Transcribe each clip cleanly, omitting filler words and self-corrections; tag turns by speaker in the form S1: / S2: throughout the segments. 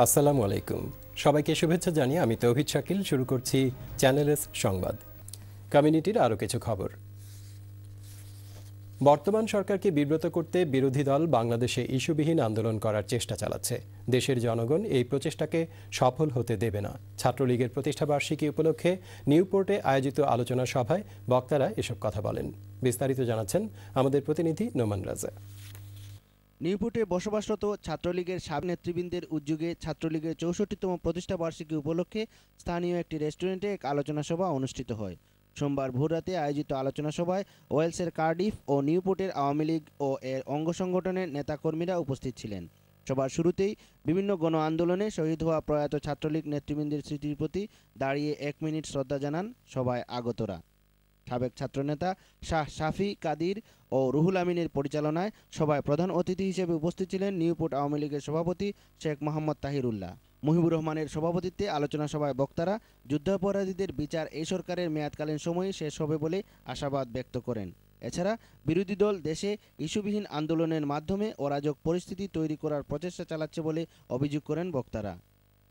S1: আসসালামু আলাইকুম। সবাইকে শুভেচ্ছা জানিয়ে আমি তৌহিদ শাকিল শুরু করছি চ্যানেল এস সংবাদ। কমিউনিটির আরও কিছু খবর। বর্তমান সরকারকে বিব্রত করতে বিরোধী দল বাংলাদেশে ইস্যুবিহীন আন্দোলন করার চেষ্টা চালাচ্ছে। দেশের জনগণ এই প্রচেষ্টাকে সফল হতে দেবে না। ছাত্রলীগের প্রতিষ্ঠাবার্ষিকী উপলক্ষে নিউপোর্টে আয়োজিত আলোচনা সভায় বক্তারা এসব কথা বলেন। বিস্তারিত জানাচ্ছেন আমাদের প্রতিনিধি নোমান রাজা।
S2: নিউপোর্টে বসবাসরত ছাত্রলীগের সাবেক নেতৃবৃন্দের উদ্যোগে ছাত্রলীগের ৬৪তম প্রতিষ্ঠা বার্ষিকী উপলক্ষে স্থানীয় একটি রেস্টুরেন্টে এক আলোচনা সভা অনুষ্ঠিত হয়। সোমবার ভোররাতে আয়োজিত আলোচনা সভায় ওয়েলসের কার্ডিফ ও নিউপোর্টের আওয়ামী লীগ ও এর অঙ্গ সংগঠনের নেতাকর্মীরা উপস্থিত ছিলেন। সভার শুরুতেই বিভিন্ন গণ আন্দোলনে শহীদ হওয়া প্রয়াত ছাত্রলীগ নেতৃবৃন্দের স্মৃতির প্রতি দাঁড়িয়ে ১ মিনিট শ্রদ্ধা জানান সভায় আগতরা। সাবেক ছাত্রনেতা শাহ শাফি কাদির ও রুহুল আমিনের পরিচালনায় সভায় প্রধান অতিথি হিসেবে উপস্থিত ছিলেন নিউপোর্ট আওয়ামী লীগের সভাপতি শেখ মোহাম্মদ তাহিরুল্লাহ। মুহিবুর রহমানের সভাপতিত্বে আলোচনা সভায় বক্তারা যুদ্ধাপরাধীদের বিচার এই সরকারের মেয়াদকালীন সময়ে শেষ হবে বলে আশাবাদ ব্যক্ত করেন। এছাড়া বিরোধী দল দেশে ইস্যুবিহীন আন্দোলনের মাধ্যমে অরাজক পরিস্থিতি তৈরি করার প্রচেষ্টা চালাচ্ছে বলে অভিযোগ করেন বক্তারা।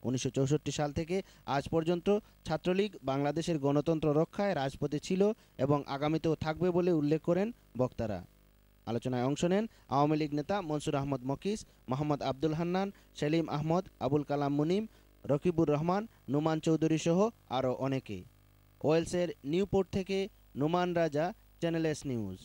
S2: ১৯৬৪ সাল থেকে আজ পর্যন্ত ছাত্রলীগ বাংলাদেশের গণতন্ত্র রক্ষায় রাজপথে ছিল এবং আগামীতেও থাকবে বলে উল্লেখ করেন বক্তারা। আলোচনায় অংশ নেন আওয়ামী লীগ নেতা মনসুর আহমদ মকিস, মোহাম্মদ আব্দুল হান্নান, সেলিম আহমদ, আবুল কালাম মুনিম, রকিবুর রহমান, নোমান চৌধুরী সহ আরও অনেকে। ওয়েলসের নিউপোর্ট থেকে নোমান রাজা, চ্যানেল এস নিউজ।